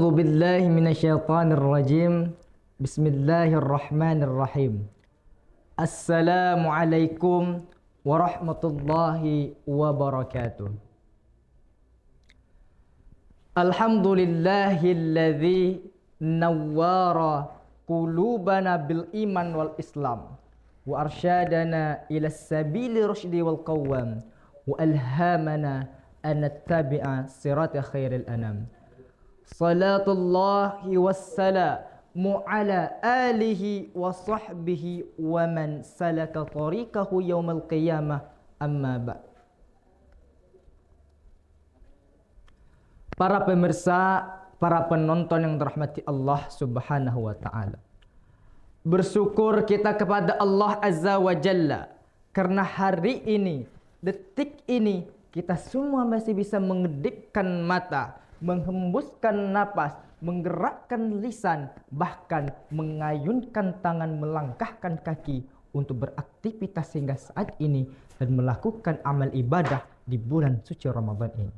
A'udzu billahi minasyaitonir rajim. Bismillahirrahmanirrahim. Assalamualaikum warahmatullahi wabarakatuh. Alhamdulillahilladzi nawwara qulubana bil iman wal islam wa arsyadana ila sabili rusydi wal qawwam wa alhamana an nattabi'a sirata khairil anam. Salatullahi wassalamu ala alihi wa sahbihi wa man salaka tariqahu yaumal qiyamah, amma ba'd. Para pemirsa, para penonton yang dirahmati Allah Subhanahu wa taala. Bersyukur kita kepada Allah Azza wa Jalla karena hari ini, detik ini kita semua masih bisa mengedipkan mata, menghembuskan napas, menggerakkan lisan, bahkan mengayunkan tangan, melangkahkan kaki untuk beraktivitas hingga saat ini dan melakukan amal ibadah di bulan suci Ramadan ini.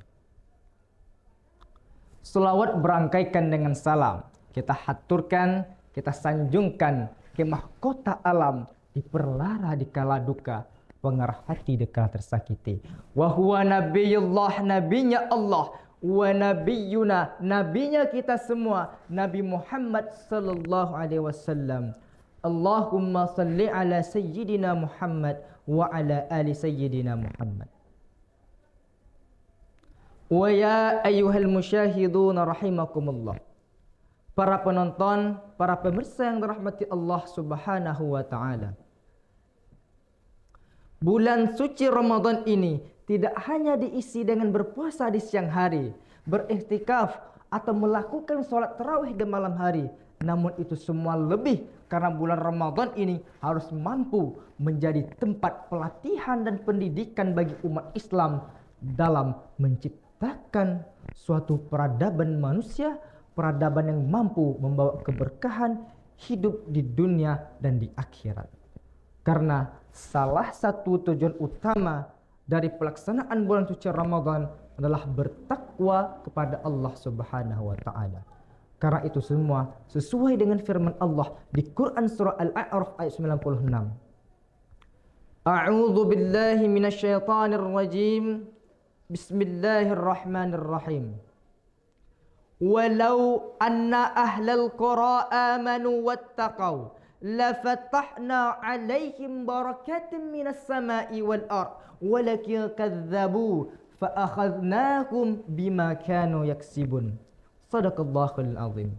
Selawat berangkaikan dengan salam kita haturkan, kita sanjungkan ke mahkota alam, diperlara di kala duka, pengarah hati di kala tersakiti. Wa huwa nabiyullah, nabinya Allah, wa nabiyuna, nabinya kita semua, Nabi Muhammad sallallahu alaihi wasallam. Allahumma salli ala sayyidina Muhammad wa ala ali sayyidina Muhammad. Wa ya ayyuhal musyahidun rahimakumullah. Para penonton, para pemirsa yang dirahmati Allah Subhanahu wa taala. Bulan suci Ramadan ini tidak hanya diisi dengan berpuasa di siang hari, beriktikaf atau melakukan sholat tarawih di malam hari. Namun itu semua lebih karena bulan Ramadan ini harus mampu menjadi tempat pelatihan dan pendidikan bagi umat Islam dalam menciptakan suatu peradaban manusia, peradaban yang mampu membawa keberkahan hidup di dunia dan di akhirat. Karena salah satu tujuan utama dari pelaksanaan bulan suci Ramadan adalah bertakwa kepada Allah Subhanahu wa taala. Karena itu semua sesuai dengan firman Allah di Quran surah Al-A'raf ayat 96. A'udzu billahi minasyaitonir rajim. Bismillahirrahmanirrahim. Walau anna ahlal qura amanu wattaqau lafatahna alaihim barakatin minas sama'i wal ard walakin kadzabu fa akhadnahum bima kanu yaksibun. Shadaqallahul azim.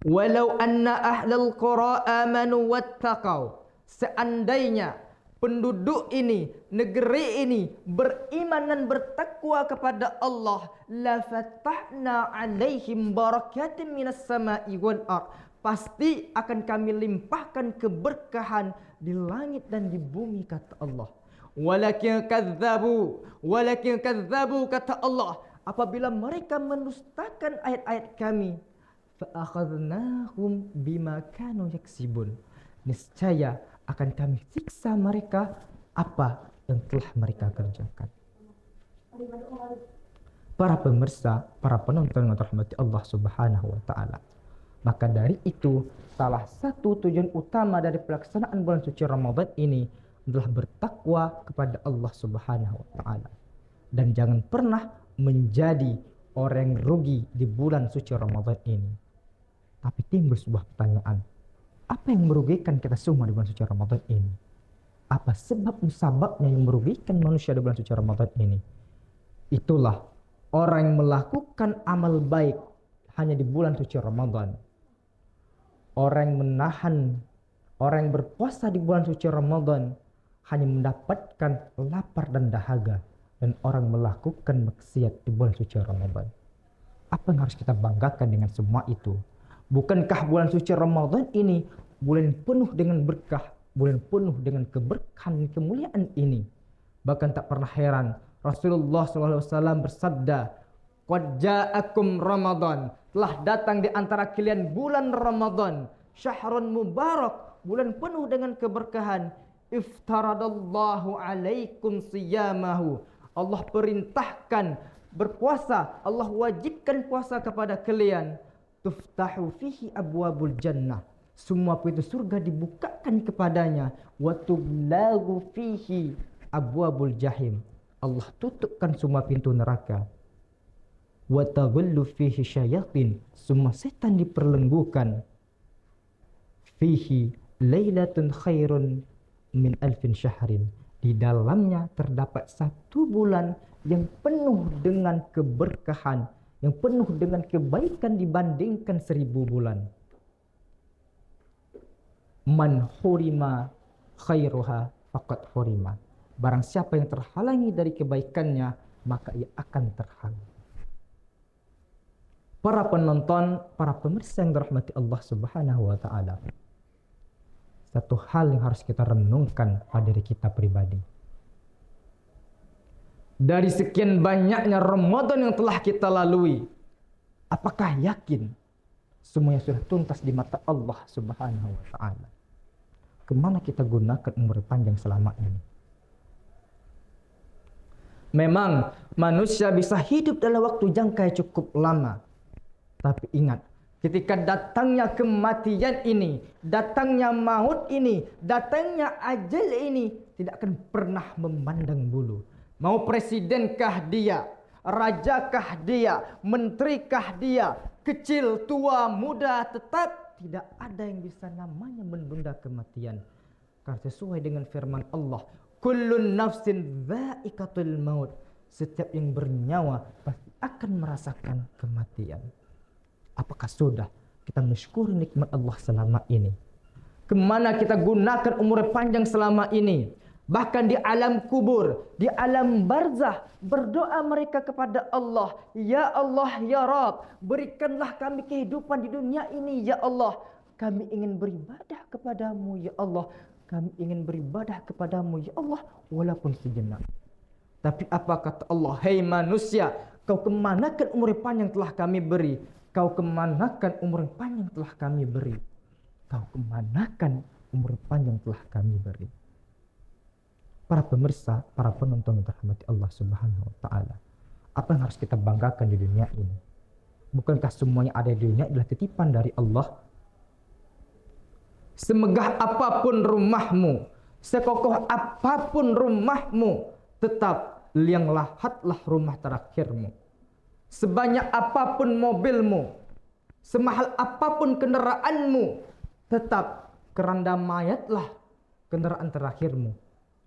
Walau anna ahlal qura amanu wattaqau, seandainya penduduk ini, negeri ini beriman dan bertakwa kepada Allah, la fatahna alaihim barakatin minas sama'i wal ard, pasti akan kami limpahkan keberkahan di langit dan di bumi, kata Allah. Walakin kadzabu, kata Allah, apabila mereka mendustakan ayat-ayat kami, fa akhadnahum bima kanu yaksibun, niscaya akan kami siksa mereka apa yang telah mereka kerjakan. Para pemirsa, para penonton yang dirahmati Allah Subhanahu wa taala. Maka dari itu, salah satu tujuan utama dari pelaksanaan bulan suci Ramadan ini adalah bertakwa kepada Allah Subhanahu wa taala. Dan jangan pernah menjadi orang yang rugi di bulan suci Ramadan ini. Tapi timbul sebuah pertanyaan, apa yang merugikan kita semua di bulan suci Ramadan ini? Apa sebab musababnya yang merugikan manusia di bulan suci Ramadan ini? Itulah orang yang melakukan amal baik hanya di bulan suci Ramadan. Orang yang menahan, orang yang berpuasa di bulan suci Ramadan hanya mendapatkan lapar dan dahaga. Dan orang melakukan maksiat di bulan suci Ramadan. Apa yang harus kita banggakan dengan semua itu? Bukankah bulan suci Ramadan ini bulan penuh dengan berkah, bulan penuh dengan keberkahan dan kemuliaan ini? Bahkan tak pernah heran Rasulullah SAW bersabda, "Qad ja'akum Ramadan," telah datang di antara kalian bulan Ramadan, syahrun mubarak, bulan penuh dengan keberkahan. Iftaradallahu alaikum siyamahu, Allah perintahkan berpuasa, Allah wajibkan puasa kepada kalian. Tuftahu fihi abwabul jannah, semua pintu surga dibukakan kepadanya. Wa tughlagu fihi abwabul jahim, Allah tutupkan semua pintu neraka. Wa taghullu fihi syayatin, semua setan diperlenggukan. Fihi lailatun khairun min alfin syahrin, di dalamnya terdapat 1 bulan yang penuh dengan keberkahan, yang penuh dengan kebaikan dibandingkan 1000 bulan. Man hurima khairuha faqad hurima, barang siapa yang terhalangi dari kebaikannya, maka ia akan terhalang. Para penonton, para pemirsa yang dirahmati Allah Subhanahu wa taala, satu hal yang harus kita renungkan pada diri kita pribadi. Dari sekian banyaknya Ramadan yang telah kita lalui, apakah yakin semuanya sudah tuntas di mata Allah Subhanahu wa taala? Kemana kita gunakan umur panjang selama ini? Memang manusia bisa hidup dalam waktu jangka yang cukup lama, tapi ingat, ketika datangnya kematian ini, datangnya maut ini, datangnya ajal ini, tidak akan pernah memandang bulu. Mau presidenkah dia, rajakah dia, menterikah dia, kecil, tua, muda, tetap tidak ada yang bisa namanya menunda kematian. Karena sesuai dengan firman Allah, kullun nafsin dha'iqatul maut, setiap yang bernyawa pasti akan merasakan kematian. Apakah sudah kita mensyukuri nikmat Allah selama ini? Kemana kita gunakan umur panjang selama ini? Bahkan di alam kubur, di alam barzah, berdoa mereka kepada Allah, ya Allah, ya Rabb, berikanlah kami kehidupan di dunia ini, ya Allah. Kami ingin beribadah kepadamu, ya Allah. Kami ingin beribadah kepadamu, ya Allah, walaupun sejenak. Tapi apa kata Allah? Hei manusia, kau kemanakan umur panjang telah kami beri? Kau kemanakan umur panjang telah kami beri? Kau kemanakan umur panjang telah kami beri? Para pemirsa, para penonton yang dirahmati Allah Subhanahu wa taala, apa yang harus kita banggakan di dunia ini? Bukankah semuanya ada di dunia adalah titipan dari Allah? Semegah apapun rumahmu, sekokoh apapun rumahmu, tetap liang lahatlah rumah terakhirmu. Sebanyak apapun mobilmu, semahal apapun kendaraanmu, tetap keranda mayatlah kendaraan terakhirmu.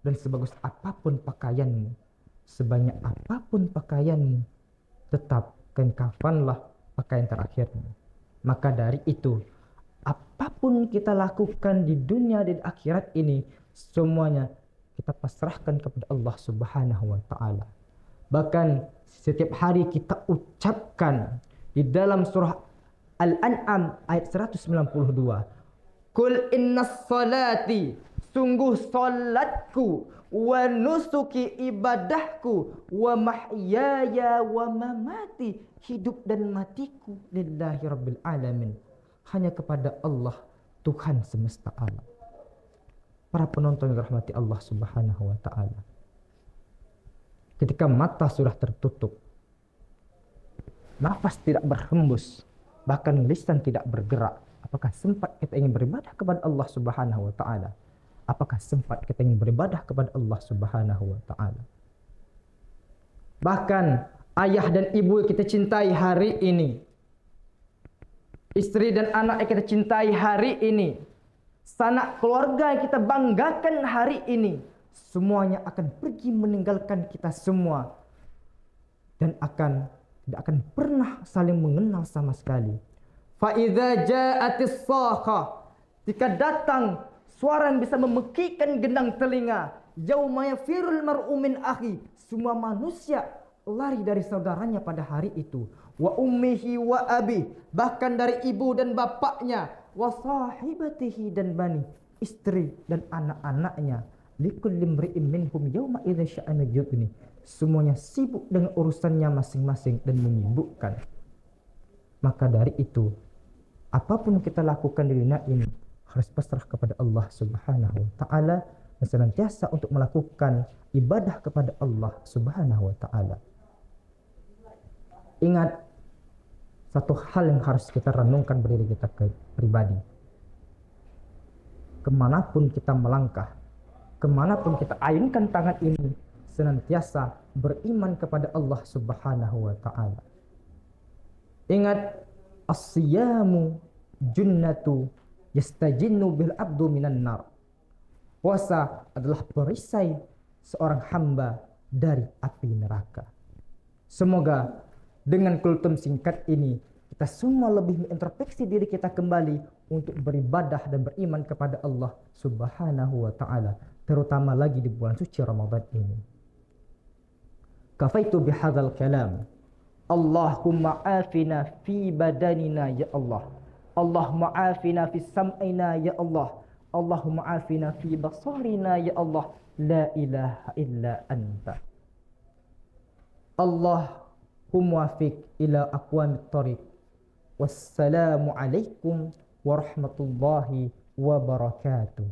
Dan sebagus apapun pakaianmu, sebanyak apapun pakaianmu, tetap kain kafanlah pakaian terakhirmu. Maka dari itu, apapun kita lakukan di dunia dan akhirat ini, semuanya kita pasrahkan kepada Allah Subhanahu wa taala. Bahkan setiap hari kita ucapkan di dalam surah Al-An'am ayat 192, Kul innas salati, sungguh salatku, wa nusuki ibadahku, wa mahyaya wa mamati, hidup dan matiku, lillahi rabbil alamin, hanya kepada Allah, Tuhan semesta alam. Para penonton yang dirahmati Allah Subhanahu wa taala, ketika mata sudah tertutup, nafas tidak berhembus, bahkan lisan tidak bergerak, apakah sempat kita ingin beribadah kepada Allah Subhanahu wa taala? Apakah sempat kita ingin beribadah kepada Allah Subhanahu wa taala? Bahkan ayah dan ibu yang kita cintai hari ini, istri dan anak yang kita cintai hari ini, sanak keluarga yang kita banggakan hari ini, semuanya akan pergi meninggalkan kita semua dan tidak akan pernah saling mengenal sama sekali. Fa idza ja'atis sakhah, jika datang suara yang bisa memekikan gendang telinga, yauma yafirul mar'u min akhi, semua manusia lari dari saudaranya pada hari itu, wa ummihi wa abi, bahkan dari ibu dan bapaknya, wa sahibatihi dan bani, istri dan anak-anaknya, likulli imri'in minhum yauma idza sya'anu yughni, semuanya sibuk dengan urusannya masing-masing dan menyibukkan. Maka dari itu, apapun yang kita lakukan di dunia ini harus pasrah kepada Allah Subhanahu wa taala dan senantiasa untuk melakukan ibadah kepada Allah Subhanahu wa taala. Ingat satu hal yang harus kita renungkan berdiri kita pribadi. Kemanapun kita melangkah, kemanapun kita ayunkan tangan ini, senantiasa beriman kepada Allah Subhanahu wa ta'ala. Ingat, as-siyamu junnatu yastajinnu bil abdu minan nar. Puasa adalah perisai seorang hamba dari api neraka. Semoga dengan kultum singkat ini kita semua lebih mengintrospeksi diri kita kembali untuk beribadah dan beriman kepada Allah Subhanahu wa ta'ala, terutama lagi di bulan suci Ramadan ini. Kafaitu bihadzal kalam. Allahumma afina fi badanina ya Allah. Allahumma afina fi sam'ina ya Allah. Allahumma afina fi basarina ya Allah. La ilaha illa anta. Allahumma wafiq ila aqwamit thariq. Wassalamu alaikum warahmatullahi wabarakatuh.